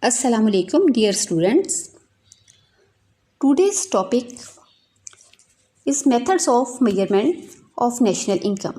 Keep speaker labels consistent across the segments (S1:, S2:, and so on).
S1: Assalamu alaikum dear students. Today's topic is methods of measurement of national income.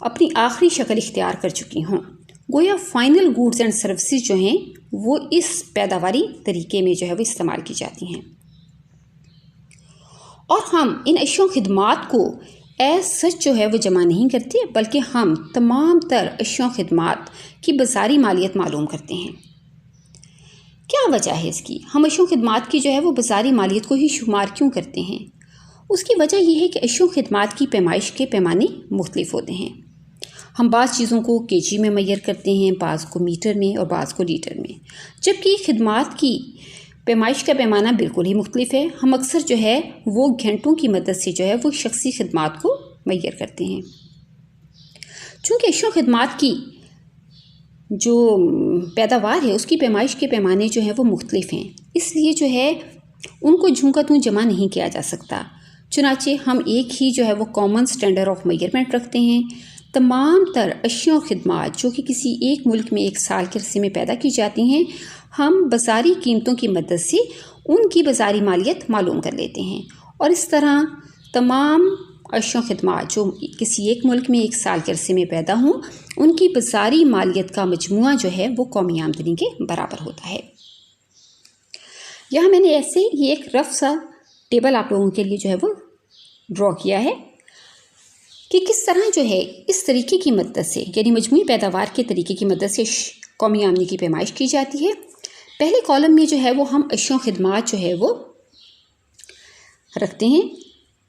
S1: اپنی آخری شکل اختیار کر چکی ہوں، گویا فائنل گوڈز اینڈ سروسز جو ہیں وہ اس پیداواری طریقے میں جو ہے وہ استعمال کی جاتی ہیں، اور ہم ان اشیاء و خدمات کو ایز سچ جو ہے وہ جمع نہیں کرتے، بلکہ ہم تمام تر اشیاء و خدمات کی بازاری مالیت معلوم کرتے ہیں۔ کیا وجہ ہے اس کی؟ ہم اشیاء و خدمات کی جو ہے وہ بازاری مالیت کو ہی شمار کیوں کرتے ہیں؟ اس کی وجہ یہ ہے کہ اشیاء و خدمات کی پیمائش کے پیمانے مختلف ہوتے ہیں۔ ہم بعض چیزوں کو کیجی میں میئر کرتے ہیں، بعض کو میٹر میں اور بعض کو لیٹر میں، جبکہ خدمات کی پیمائش کا پیمانہ بالکل ہی مختلف ہے۔ ہم اکثر جو ہے وہ گھنٹوں کی مدد سے جو ہے وہ شخصی خدمات کو میئر کرتے ہیں۔ چونکہ اشیاء و خدمات کی جو پیداوار ہے اس کی پیمائش کے پیمانے جو ہیں وہ مختلف ہیں، اس لیے جو ہے ان کو جوں کا توں جمع نہیں کیا جا سکتا۔ چنانچہ ہم ایک ہی جو ہے وہ کامن سٹینڈرڈ آف میئرمنٹ رکھتے ہیں۔ تمام تر اشیاء و خدمات جو کہ کسی ایک ملک میں ایک سال کے عرصے میں پیدا کی جاتی ہیں، ہم بازاری قیمتوں کی مدد سے ان کی بازاری مالیت معلوم کر لیتے ہیں، اور اس طرح تمام اشیاء و خدمات جو کسی ایک ملک میں ایک سال کے عرصے میں پیدا ہوں، ان کی بازاری مالیت کا مجموعہ جو ہے وہ قومی آمدنی کے برابر ہوتا ہے۔ یہاں میں نے ایسے یہ ایک رف سا ٹیبل آپ لوگوں کے لیے جو ہے وہ ڈرا کیا ہے کہ کس طرح جو ہے اس طریقے کی مدد سے، یعنی مجموعی پیداوار کے طریقے کی مدد سے قومی آمدنی کی پیمائش کی جاتی ہے۔ پہلے کالم میں جو ہے وہ ہم اشیاء و خدمات جو ہے وہ رکھتے ہیں۔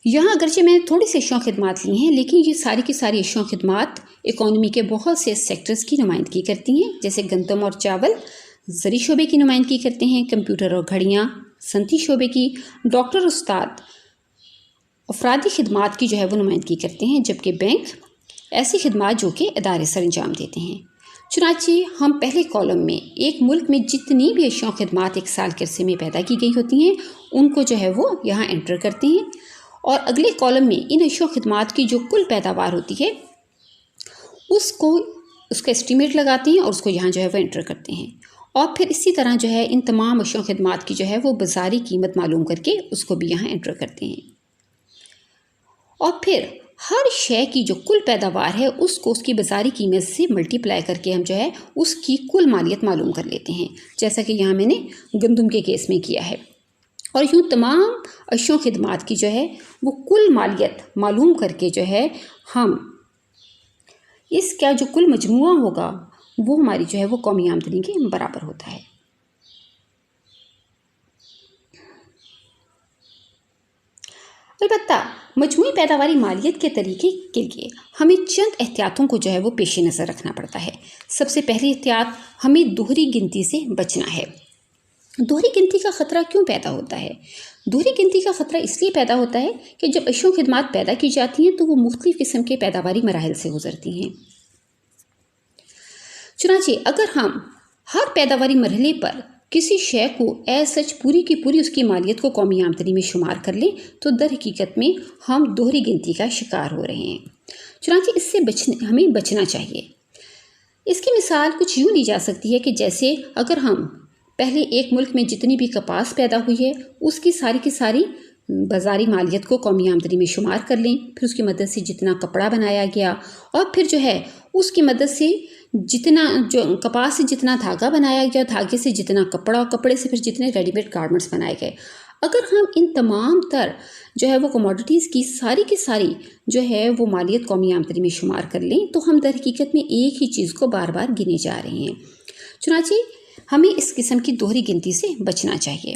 S1: یہاں اگرچہ میں نے تھوڑی سی اشیاء و خدمات لی ہیں، لیکن یہ ساری کی ساری اشیاء و خدمات اکانومی کے بہت سے سیکٹرز کی نمائندگی کرتی ہیں، جیسے گندم اور چاول زرعی شعبے کی نمائندگی کرتے ہیں، کمپیوٹر اور گھڑیاں صنعتی شعبے کی، ڈاکٹر استاد افرادی خدمات کی جو ہے وہ نمائندگی کرتے ہیں، جبکہ بینک ایسی خدمات جو کہ ادارے سر انجام دیتے ہیں۔ چنانچہ ہم پہلے کالم میں ایک ملک میں جتنی بھی اشیاء و خدمات ایک سال کے عرصے میں پیدا کی گئی ہوتی ہیں ان کو جو ہے وہ یہاں انٹر کرتے ہیں، اور اگلے کالم میں ان اشیاء و خدمات کی جو کل پیداوار ہوتی ہے اس کا اسٹیمیٹ لگاتے ہیں اور اس کو یہاں جو ہے وہ انٹر کرتے ہیں، اور پھر اسی طرح جو ہے ان تمام اشیاء و خدمات کی جو ہے وہ بازاری قیمت معلوم کر کے اس کو بھی یہاں انٹر کرتے ہیں، اور پھر ہر شے کی جو کل پیداوار ہے اس کو اس کی بازاری قیمت سے ملٹی پلائی کر کے ہم جو ہے اس کی کل مالیت معلوم کر لیتے ہیں، جیسا کہ یہاں میں نے گندم کے کیس میں کیا ہے۔ اور یوں تمام اشیاء و خدمات کی جو ہے وہ کل مالیت معلوم کر کے جو ہے ہم اس کا جو کل مجموعہ ہوگا وہ ہماری جو ہے وہ قومی آمدنی کے برابر ہوتا ہے۔ البتہ مجموعی پیداواری مالیت کے طریقے کے لیے ہمیں چند احتیاطوں کو جو ہے وہ پیش نظر رکھنا پڑتا ہے۔ سب سے پہلی احتیاط، ہمیں دوہری گنتی سے بچنا ہے۔ دوہری گنتی کا خطرہ کیوں پیدا ہوتا ہے؟ دوہری گنتی کا خطرہ اس لیے پیدا ہوتا ہے کہ جب اشیاء و خدمات پیدا کی جاتی ہیں تو وہ مختلف قسم کے پیداواری مراحل سے گزرتی ہیں۔ چنانچہ اگر ہم ہر پیداواری مرحلے پر کسی شے کو ایز سچ پوری کی پوری اس کی مالیت کو قومی آمدنی میں شمار کر لیں تو در حقیقت میں ہم دوہری گنتی کا شکار ہو رہے ہیں۔ چنانچہ اس سے ہمیں بچنا چاہیے۔ اس کی مثال کچھ یوں لی جا سکتی ہے کہ جیسے اگر ہم پہلے ایک ملک میں جتنی بھی کپاس پیدا ہوئی ہے اس کی ساری بازاری مالیت کو قومی آمدنی میں شمار کر لیں، پھر اس کی مدد سے جتنا کپڑا بنایا گیا اور پھر جو ہے اس کی مدد سے جتنا جو کپاس سے جتنا دھاگا بنایا گیا، دھاگے سے جتنا کپڑا اور کپڑے سے پھر جتنے ریڈی میڈ گارمنٹس بنائے گئے، اگر ہم ان تمام تر جو ہے وہ کموڈیٹیز کی ساری جو ہے وہ مالیت قومی آمدنی میں شمار کر لیں تو ہم در حقیقت میں ایک ہی چیز کو بار بار گنے جا رہے ہیں۔ چنانچہ ہمیں اس قسم کی دوہری گنتی سے بچنا چاہیے۔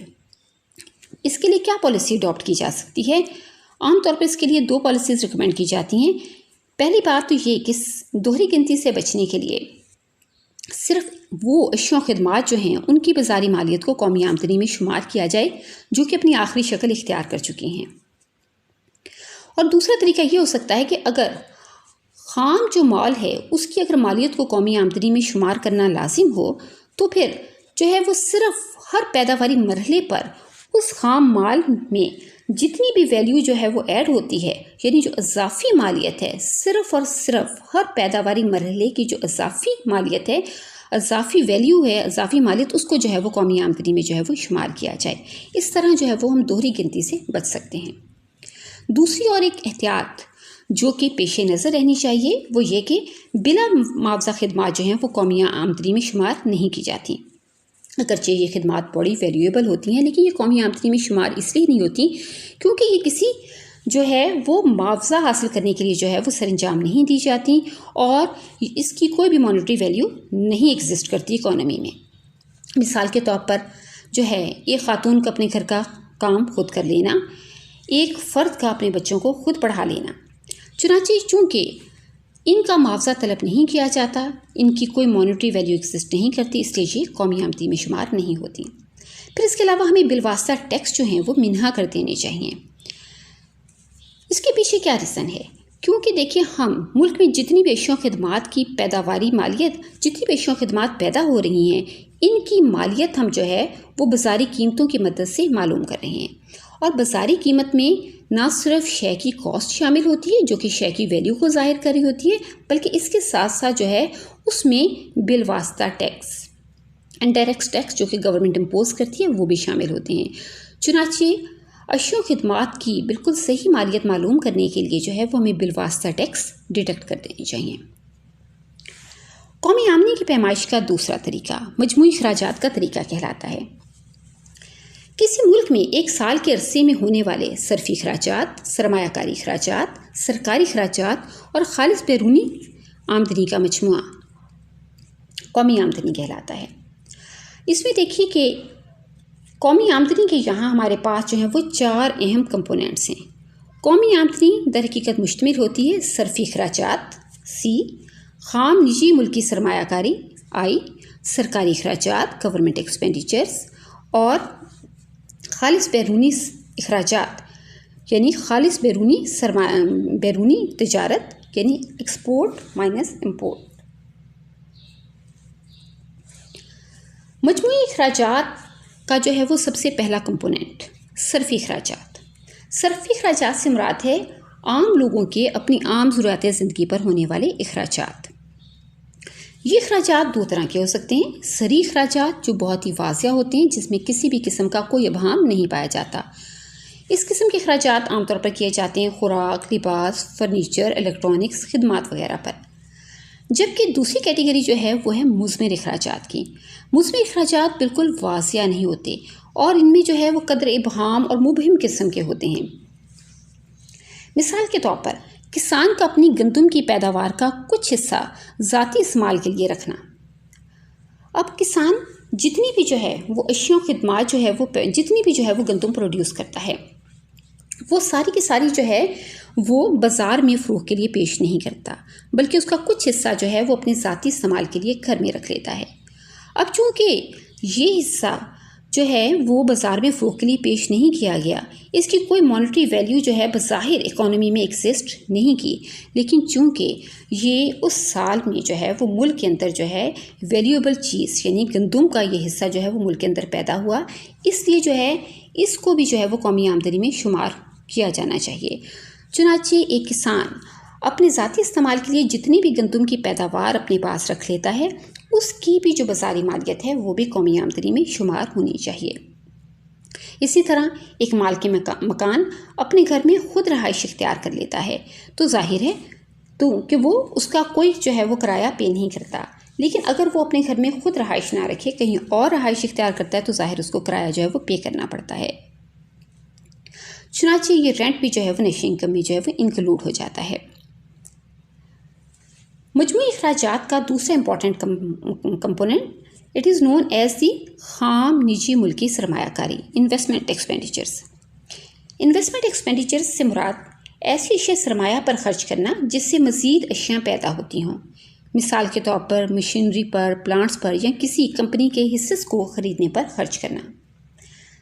S1: اس کے لیے کیا پالیسی اڈاپٹ کی جا سکتی ہے؟ عام طور پر اس کے لیے 2 پالیسیز ریکمینڈ کی جاتی ہیں۔ پہلی بات تو یہ کہ دوہری گنتی سے بچنے کے لیے صرف وہ اشیاء و خدمات جو ہیں ان کی بازاری مالیت کو قومی آمدنی میں شمار کیا جائے جو کہ اپنی آخری شکل اختیار کر چکی ہیں۔ اور دوسرا طریقہ یہ ہو سکتا ہے کہ اگر خام جو مال ہے اس کی اگر مالیت کو قومی آمدنی میں شمار کرنا لازم ہو تو پھر جو ہے وہ صرف ہر پیداواری مرحلے پر اس خام مال میں جتنی بھی ویلیو جو ہے وہ ایڈ ہوتی ہے، یعنی جو اضافی مالیت ہے، صرف اور صرف ہر پیداواری مرحلے کی جو اضافی مالیت ہے، اضافی ویلیو ہے، اضافی مالیت، اس کو جو ہے وہ قومی آمدنی میں جو ہے وہ شمار کیا جائے۔ اس طرح جو ہے وہ ہم دوہری گنتی سے بچ سکتے ہیں۔ دوسری اور ایک احتیاط جو کہ پیش نظر رہنی چاہیے وہ یہ کہ بلا معاوضہ خدمات جو ہیں وہ قومی آمدنی میں شمار نہیں کی جاتی. اگرچہ یہ خدمات بڑی ویلیویبل ہوتی ہیں لیکن یہ قومی آمدنی میں شمار اس لیے نہیں ہوتی کیونکہ یہ کسی جو ہے وہ معاوضہ حاصل کرنے کے لیے جو ہے وہ سر انجام نہیں دی جاتی اور اس کی کوئی بھی مانیٹری ویلیو نہیں ایگزسٹ کرتی اکانومی میں. مثال کے طور پر جو ہے ایک خاتون کا اپنے گھر کا کام خود کر لینا، ایک فرد کا اپنے بچوں کو خود پڑھا لینا. چنانچہ چونکہ ان کا معاوضہ طلب نہیں کیا جاتا، ان کی کوئی مانیٹری ویلیو ایگزسٹ نہیں کرتی، اس لیے یہ قومی آمدنی میں شمار نہیں ہوتی. پھر اس کے علاوہ ہمیں بالواسطہ ٹیکس جو ہیں وہ منہا کر دینے چاہیے. اس کے پیچھے کیا ریزن ہے؟ کیونکہ دیکھیے ہم ملک میں جتنی بھی اشیاء و خدمات کی پیداواری مالیت، جتنی بھی اشیاء و خدمات پیدا ہو رہی ہیں، ان کی مالیت ہم جو ہے وہ بازاری قیمتوں کی مدد سے معلوم کر رہے ہیں. اور بازاری قیمت میں نہ صرف شے کی کاسٹ شامل ہوتی ہے جو کہ شے کی ویلیو کو ظاہر کر رہی ہوتی ہے، بلکہ اس کے ساتھ ساتھ جو ہے اس میں بالواسطہ ٹیکس، انڈائریکٹ ٹیکس جو کہ گورنمنٹ امپوز کرتی ہے وہ بھی شامل ہوتے ہیں. چنانچہ اشیاء و خدمات کی بالکل صحیح مالیت معلوم کرنے کے لیے جو ہے وہ ہمیں بالواسطہ ٹیکس ڈیڈکٹ کر دینی چاہیے. قومی آمدنی کی پیمائش کا دوسرا طریقہ مجموعی اخراجات کا طریقہ کہلاتا ہے. کسی ملک میں ایک سال کے عرصے میں ہونے والے صرفی اخراجات، سرمایہ کاری اخراجات، سرکاری اخراجات اور خالص بیرونی آمدنی کا مجموعہ قومی آمدنی کہلاتا ہے. اس میں دیکھیے کہ قومی آمدنی کے یہاں ہمارے پاس جو ہیں وہ 4 اہم کمپوننٹس ہیں. قومی آمدنی در حقیقت مشتمل ہوتی ہے صرفی اخراجات سی، خام نجی ملکی سرمایہ کاری آئی، سرکاری اخراجات گورنمنٹ ایکسپینڈیچرز اور خالص بیرونی اخراجات یعنی خالص بیرونی تجارت یعنی ایکسپورٹ مائنس امپورٹ. مجموعی اخراجات کا جو ہے وہ سب سے پہلا کمپوننٹ صرفی اخراجات. صرفی اخراجات سے مراد ہے عام لوگوں کے اپنی عام ضروریات زندگی پر ہونے والے اخراجات. یہ اخراجات 2 طرح کے ہو سکتے ہیں. صریح اخراجات جو بہت ہی واضح ہوتے ہیں جس میں کسی بھی قسم کا کوئی ابہام نہیں پایا جاتا. اس قسم کے اخراجات عام طور پر کیے جاتے ہیں خوراک، لباس، فرنیچر، الیکٹرانکس، خدمات وغیرہ پر. جبکہ دوسری کیٹیگری جو ہے وہ ہے مضمر اخراجات کی. مضمر اخراجات بالکل واضح نہیں ہوتے اور ان میں جو ہے وہ قدر ابہام اور مبہم قسم کے ہوتے ہیں. مثال کے طور پر کسان کا اپنی گندم کی پیداوار کا کچھ حصہ ذاتی استعمال کے لیے رکھنا. اب کسان جتنی بھی جو ہے وہ اشیاء و خدمات جو ہے وہ جتنی بھی جو ہے وہ گندم پروڈیوس کرتا ہے وہ ساری کی ساری جو ہے وہ بازار میں فروخت کے لیے پیش نہیں کرتا، بلکہ اس کا کچھ حصہ جو ہے وہ اپنے ذاتی استعمال کے لیے گھر میں رکھ لیتا ہے. اب چونکہ یہ حصہ جو ہے وہ بازار میں فروخت کے لیے پیش نہیں کیا گیا، اس کی کوئی مانیٹری ویلیو جو ہے بظاہر اکانومی میں ایگزسٹ نہیں کی، لیکن چونکہ یہ اس سال میں جو ہے وہ ملک کے اندر جو ہے ویلیویبل چیز یعنی گندم کا یہ حصہ جو ہے وہ ملک کے اندر پیدا ہوا، اس لیے جو ہے اس کو بھی جو ہے وہ قومی آمدنی میں شمار کیا جانا چاہیے. چنانچہ ایک کسان اپنے ذاتی استعمال کے لیے جتنی بھی گندم کی پیداوار اپنے پاس رکھ لیتا ہے اس کی بھی جو بازاری مالیت ہے وہ بھی قومی آمدنی میں شمار ہونی چاہیے. اسی طرح ایک مالک مکان اپنے گھر میں خود رہائش اختیار کر لیتا ہے تو ظاہر ہے کہ وہ اس کا کوئی جو ہے وہ کرایہ پے نہیں کرتا، لیکن اگر وہ اپنے گھر میں خود رہائش نہ رکھے کہیں اور رہائش اختیار کرتا ہے تو ظاہر اس کو کرایہ جو ہے وہ پے کرنا پڑتا ہے. چنانچہ یہ رینٹ بھی جو ہے وہ نیشنل انکم میں جو ہے وہ انکلوڈ ہو جاتا ہے. مجموعی اخراجات کا دوسرا important component it is known as the خام نجی ملکی سرمایہ کاری انویسٹمنٹ ایکسپینڈیچرز. انویسٹمنٹ ایکسپینڈیچرز سے مراد ایسی اشیاء سرمایہ پر خرچ کرنا جس سے مزید اشیاء پیدا ہوتی ہوں. مثال کے طور پر مشینری پر، پلانٹس پر یا کسی کمپنی کے حصص کو خریدنے پر خرچ کرنا.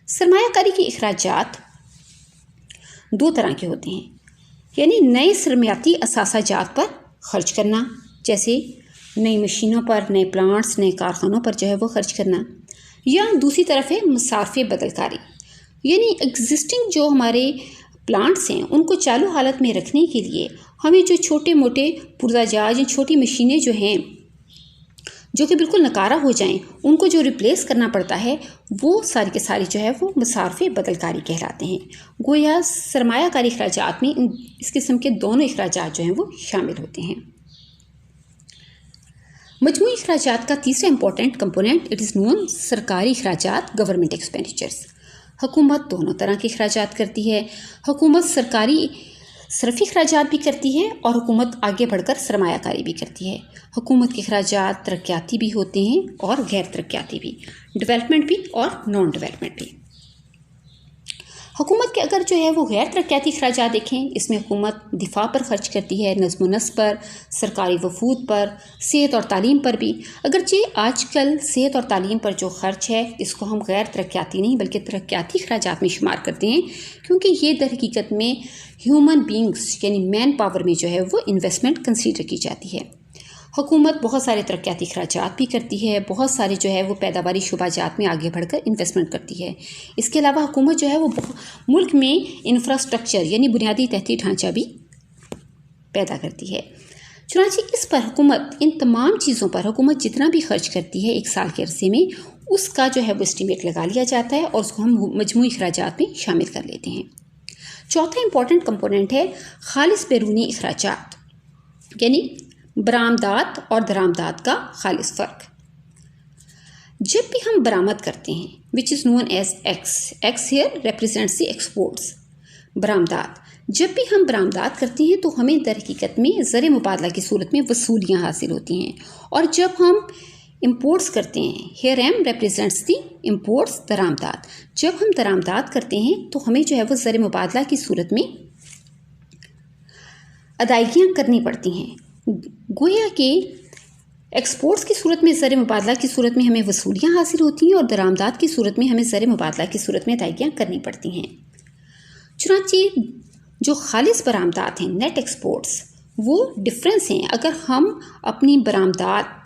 S1: سرمایہ کاری کے اخراجات 2 طرح کے ہوتے ہیں، یعنی نئے سرمایاتی اثاثہ جات پر خرچ کرنا جیسے نئی مشینوں پر، نئے پلانٹس، نئے کارخانوں پر جو ہے وہ خرچ کرنا، یا دوسری طرف ہے مصارف بدل کاری یعنی ایگزسٹنگ جو ہمارے پلانٹس ہیں ان کو چالو حالت میں رکھنے کے لیے ہمیں جو چھوٹے موٹے پرزہ جات یا چھوٹی مشینیں جو ہیں جو کہ بالکل نکارہ ہو جائیں ان کو جو ریپلیس کرنا پڑتا ہے وہ ساری کے ساری جو ہے وہ مصارف بدل کاری کہلاتے ہیں. گویا سرمایہ کاری اخراجات میں اس قسم کے دونوں اخراجات جو ہیں وہ شامل ہوتے ہیں. مجموعی اخراجات کا تیسرا امپورٹنٹ کمپوننٹ اٹ از نون سرکاری اخراجات گورنمنٹ ایکسپینڈیچرز. حکومت دونوں طرح کے اخراجات کرتی ہے. حکومت سرکاری صرفی اخراجات بھی کرتی ہے اور حکومت آگے بڑھ کر سرمایہ کاری بھی کرتی ہے. حکومت کے اخراجات ترقیاتی بھی ہوتے ہیں اور غیر ترقیاتی بھی، ڈیولپمنٹ بھی اور نان ڈیولپمنٹ بھی. حکومت کے اگر جو ہے وہ غیر ترقیاتی اخراجات دیکھیں، اس میں حکومت دفاع پر خرچ کرتی ہے، نظم و نسق پر، سرکاری وفود پر، صحت اور تعلیم پر بھی. اگرچہ آج کل صحت اور تعلیم پر جو خرچ ہے اس کو ہم غیر ترقیاتی نہیں بلکہ ترقیاتی اخراجات میں شمار کرتے ہیں، کیونکہ یہ در حقیقت میں ہیومن بینگز یعنی مین پاور میں جو ہے وہ انویسٹمنٹ کنسیڈر کی جاتی ہے. حکومت بہت سارے ترقیاتی اخراجات بھی کرتی ہے، بہت سارے جو ہے وہ پیداواری شعبہ جات میں آگے بڑھ کر انویسٹمنٹ کرتی ہے. اس کے علاوہ حکومت جو ہے وہ ملک میں انفراسٹرکچر یعنی بنیادی تحتی ڈھانچہ بھی پیدا کرتی ہے. چنانچہ اس پر حکومت ان تمام چیزوں پر حکومت جتنا بھی خرچ کرتی ہے ایک سال کے عرصے میں اس کا جو ہے وہ اسٹیمیٹ لگا لیا جاتا ہے اور اس کو ہم مجموعی اخراجات میں شامل کر لیتے ہیں. چوتھا امپورٹنٹ کمپوننٹ ہے خالص بیرونی اخراجات یعنی برآمدات اور درآمدات کا خالص فرق. جب بھی ہم برآمد کرتے ہیں which is known as X here represents the exports. برآمدات جب بھی ہم برآمدات کرتے ہیں تو ہمیں در حقیقت میں زر مبادلہ کی صورت میں وصولیاں حاصل ہوتی ہیں، اور جب ہم امپورٹس کرتے ہیں here M represents the imports درآمدات. جب ہم درآمدات کرتے ہیں تو ہمیں جو ہے وہ زر مبادلہ کی صورت میں ادائیگیاں کرنی پڑتی ہیں. گویا کہ ایکسپورٹس کی صورت میں زر مبادلہ کی صورت میں ہمیں وصولیاں حاصل ہوتی ہیں اور درآمدات کی صورت میں ہمیں زر مبادلہ کی صورت میں ادائیگیاں کرنی پڑتی ہیں. چنانچہ جو خالص برآمدات ہیں نیٹ ایکسپورٹس وہ ڈفرینس ہیں اگر ہم اپنی برآمدات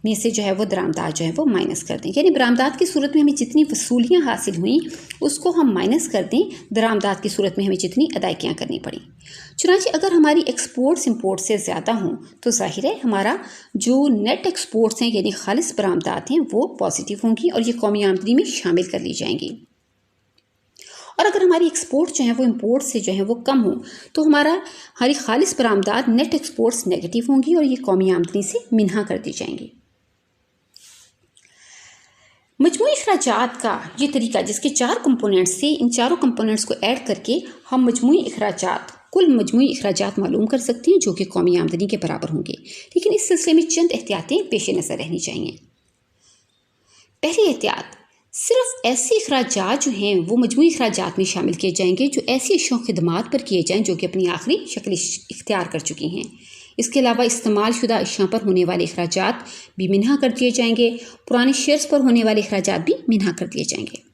S1: میں سے جو ہے وہ درآمدات جو ہے وہ مائنس کر دیں، یعنی برآمدات کی صورت میں ہمیں جتنی وصولیاں حاصل ہوئیں اس کو ہم مائنس کر دیں درآمدات کی صورت میں ہمیں جتنی ادائیگیاں کرنی پڑیں. چنانچہ اگر ہماری ایکسپورٹس امپورٹ سے زیادہ ہوں تو ظاہر ہے ہمارا جو نیٹ ایکسپورٹس ہیں یعنی خالص برآمدات ہیں وہ پازیٹیو ہوں گی اور یہ قومی آمدنی میں شامل کر لی جائیں گی. اور اگر ہماری ایکسپورٹ جو ہیں وہ امپورٹ سے جو ہیں وہ کم ہوں تو ہماری خالص برآمدات نیٹ ایکسپورٹس نیگیٹیو ہوں گی اور یہ قومی آمدنی سے منہا کر دی جائیں گی. مجموعی اخراجات کا یہ طریقہ جس کے 4 کمپوننٹس تھے، ان چاروں کمپوننٹس کو ایڈ کر کے ہم مجموعی اخراجات کل مجموعی اخراجات معلوم کر سکتے ہیں جو کہ قومی آمدنی کے برابر ہوں گے. لیکن اس سلسلے میں چند احتیاطیں پیش نظر رہنی چاہیے. پہلی احتیاط، صرف ایسے اخراجات جو ہیں وہ مجموعی اخراجات میں شامل کیے جائیں گے جو ایسی اشیاء و خدمات پر کیے جائیں جو کہ اپنی آخری شکل اختیار کر چکی ہیں. اس کے علاوہ استعمال شدہ اشیاء پر ہونے والے اخراجات بھی منہا کر دیے جائیں گے، پرانے شیئرز پر ہونے والے اخراجات بھی منہا کر دیے جائیں گے.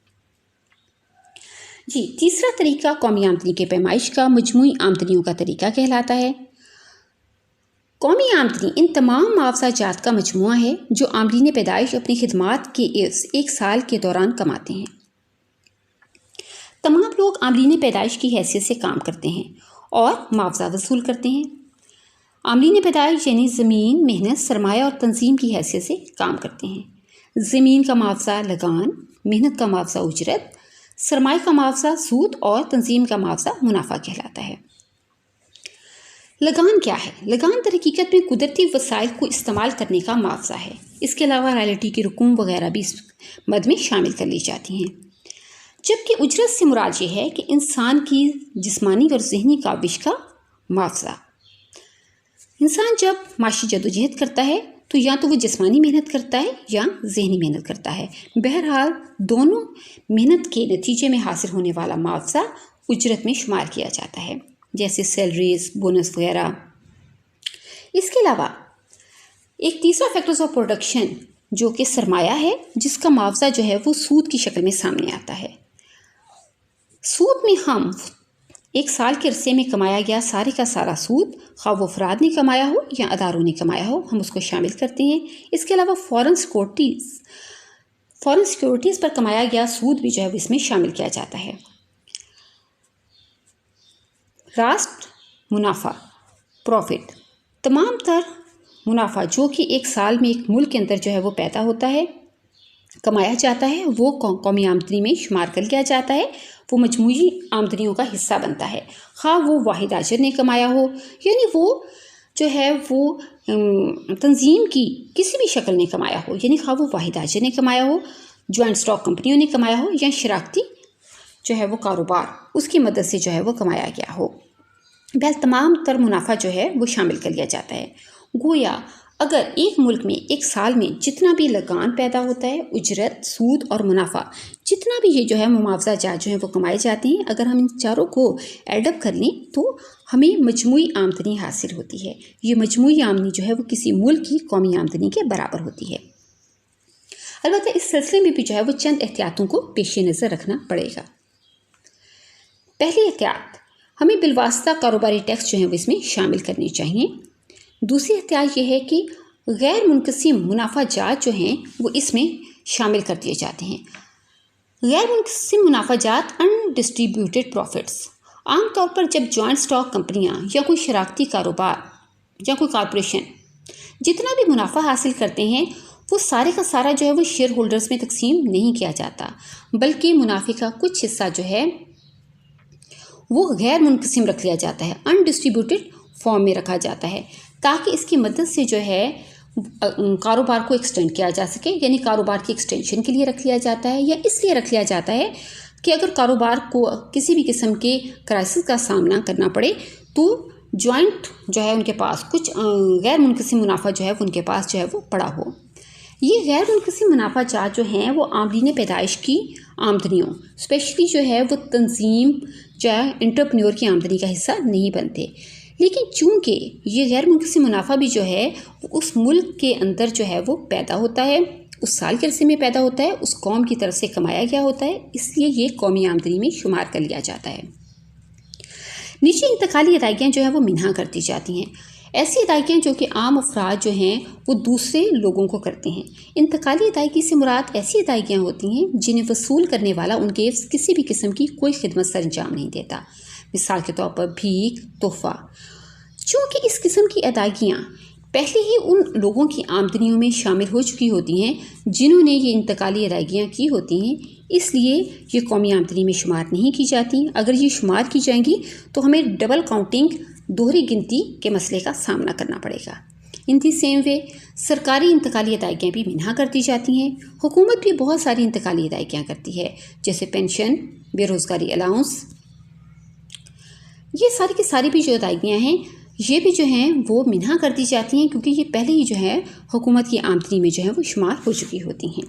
S1: تیسرا طریقہ قومی آمدنی کے پیمائش کا مجموعی آمدنیوں کا طریقہ کہلاتا ہے. قومی آمدنی ان تمام معاوضہ جات کا مجموعہ ہے جو عاملین پیدائش اپنی خدمات کے ایک سال کے دوران کماتے ہیں. تمام لوگ عاملین پیدائش کی حیثیت سے کام کرتے ہیں اور معاوضہ وصول کرتے ہیں. عاملین پیدائش یعنی زمین، محنت، سرمایہ اور تنظیم کی حیثیت سے کام کرتے ہیں. زمین کا معاوضہ لگان، محنت کا معاوضہ اجرت، سرمایہ کا معاوضہ سود اور تنظیم کا معاوضہ منافع کہلاتا ہے. لگان کیا ہے؟ لگان در حقیقت میں قدرتی وسائل کو استعمال کرنے کا معاوضہ ہے. اس کے علاوہ رائلٹی کی رقوم وغیرہ بھی اس مد میں شامل کر لی جاتی ہیں. جبکہ اجرت سے مراد یہ ہے کہ انسان کی جسمانی اور ذہنی کاوش کا معاوضہ. انسان جب معاشی جدوجہد کرتا ہے تو یا تو وہ جسمانی محنت کرتا ہے یا ذہنی محنت کرتا ہے. بہرحال دونوں محنت کے نتیجے میں حاصل ہونے والا معاوضہ اجرت میں شمار کیا جاتا ہے، جیسے سیلریز، بونس وغیرہ. اس کے علاوہ ایک تیسرا فیکٹرز آف پروڈکشن جو کہ سرمایہ ہے، جس کا معاوضہ جو ہے وہ سود کی شکل میں سامنے آتا ہے. سود میں ہم ایک سال کے عرصے میں کمایا گیا سارے کا سارا سود، خواہ وہ افراد نے کمایا ہو یا اداروں نے کمایا ہو، ہم اس کو شامل کرتے ہیں. اس کے علاوہ فورن سیکورٹیز پر کمایا گیا سود بھی جو ہے اس میں شامل کیا جاتا ہے. راست منافع، پروفٹ، تمام تر منافع جو کہ ایک سال میں ایک ملک کے اندر جو ہے وہ پیدا ہوتا ہے، کمایا جاتا ہے، وہ قومی آمدنی میں شمار کر لیا جاتا ہے، وہ مجموعی آمدنیوں کا حصہ بنتا ہے، خواہ وہ واحد آجر نے کمایا ہو، یعنی وہ جو ہے وہ تنظیم کی کسی بھی شکل نے کمایا ہو، یعنی خواہ وہ واحد آجر نے کمایا ہو، جوائنٹ اسٹاک کمپنیوں نے کمایا ہو، یا شراکتی جو ہے وہ کاروبار اس کی مدد سے جو ہے وہ کمایا گیا ہو۔ بہرحال تمام تر منافع جو ہے وہ شامل کر لیا جاتا ہے۔ گویا اگر ایک ملک میں ایک سال میں جتنا بھی لگان پیدا ہوتا ہے، اجرت، سود اور منافع، جتنا بھی یہ جو ہے معاوضہ جات جو ہیں وہ کمائے جاتے ہیں، اگر ہم ان چاروں کو ایڈ اپ کر لیں تو ہمیں مجموعی آمدنی حاصل ہوتی ہے۔ یہ مجموعی آمدنی جو ہے وہ کسی ملک کی قومی آمدنی کے برابر ہوتی ہے۔ البتہ اس سلسلے میں بھی جو ہے وہ چند احتیاطوں کو پیش نظر رکھنا پڑے گا۔ پہلی احتیاط، ہمیں بالواسطہ کاروباری ٹیکس جو ہیں وہ اس میں شامل کرنے چاہیے۔ دوسری احتیاط یہ ہے کہ غیر منقسم منافع جات جو ہیں وہ اس میں شامل کر دیے جاتے ہیں۔ غیر منقسم منافع جات انڈسٹریبیوٹیڈ پروفٹس، عام طور پر جب جوائنٹ اسٹاک کمپنیاں یا کوئی شراکتی کاروبار یا کوئی کارپوریشن جتنا بھی منافع حاصل کرتے ہیں وہ سارے کا سارا جو ہے وہ شیئر ہولڈرز میں تقسیم نہیں کیا جاتا، بلکہ منافع کا کچھ حصہ جو ہے وہ غیر منقسم رکھ لیا جاتا ہے، انڈسٹریبیوٹیڈ فارم میں رکھا جاتا ہے، تاکہ اس کی مدد سے جو ہے کاروبار کو ایکسٹینڈ کیا جا سکے، یعنی کاروبار کی ایکسٹینشن کے لیے رکھ لیا جاتا ہے، یا اس لیے رکھ لیا جاتا ہے کہ اگر کاروبار کو کسی بھی قسم کے کرائسس کا سامنا کرنا پڑے تو جوائنٹ جو ہے ان کے پاس کچھ غیر منقسم منافع جو ہے ان کے پاس جو ہے وہ پڑا ہو۔ یہ غیر منقسم منافع جات جو ہیں وہ آمدین پیدائش کی آمدنیوں، اسپیشلی جو ہے وہ تنظیم جو ہے انٹرپرینیور کی آمدنی کا حصہ نہیں بنتے، لیکن چونکہ یہ غیر منقسم منافع بھی جو ہے اس ملک کے اندر جو ہے وہ پیدا ہوتا ہے، اس سال کے عرصے میں پیدا ہوتا ہے، اس قوم کی طرف سے کمایا گیا ہوتا ہے، اس لیے یہ قومی آمدنی میں شمار کر لیا جاتا ہے۔ نیچے انتقالی ادائیگیاں جو ہیں وہ منہا کر دی جاتی ہیں۔ ایسی ادائیگیاں جو کہ عام افراد جو ہیں وہ دوسرے لوگوں کو کرتے ہیں۔ انتقالی ادائیگی سے مراد ایسی ادائیگیاں ہوتی ہیں جنہیں وصول کرنے والا ان کے کسی بھی قسم کی کوئی خدمت سر انجام نہیں دیتا، مثال کے طور پر بھیک، تحفہ۔ چونکہ اس قسم کی ادائیگیاں پہلے ہی ان لوگوں کی آمدنیوں میں شامل ہو چکی ہوتی ہیں جنہوں نے یہ انتقالی ادائیگیاں کی ہوتی ہیں، اس لیے یہ قومی آمدنی میں شمار نہیں کی جاتی۔ اگر یہ شمار کی جائیں گی تو ہمیں ڈبل کاؤنٹنگ، دوہری گنتی کے مسئلے کا سامنا کرنا پڑے گا۔ ان دی سیم وے سرکاری انتقالی ادائیگیاں بھی منہا کر دی جاتی ہیں۔ حکومت بھی بہت ساری انتقالی ادائیگیاں کرتی ہے، جیسے پینشن، بے روزگاری الاؤنس۔ یہ ساری کی ساری بھی جو ادائیگیاں ہیں یہ بھی جو ہیں وہ منہا کر دی جاتی ہیں، کیونکہ یہ پہلے ہی جو ہے حکومت کی آمدنی میں جو ہے وہ شمار ہو چکی ہوتی ہیں۔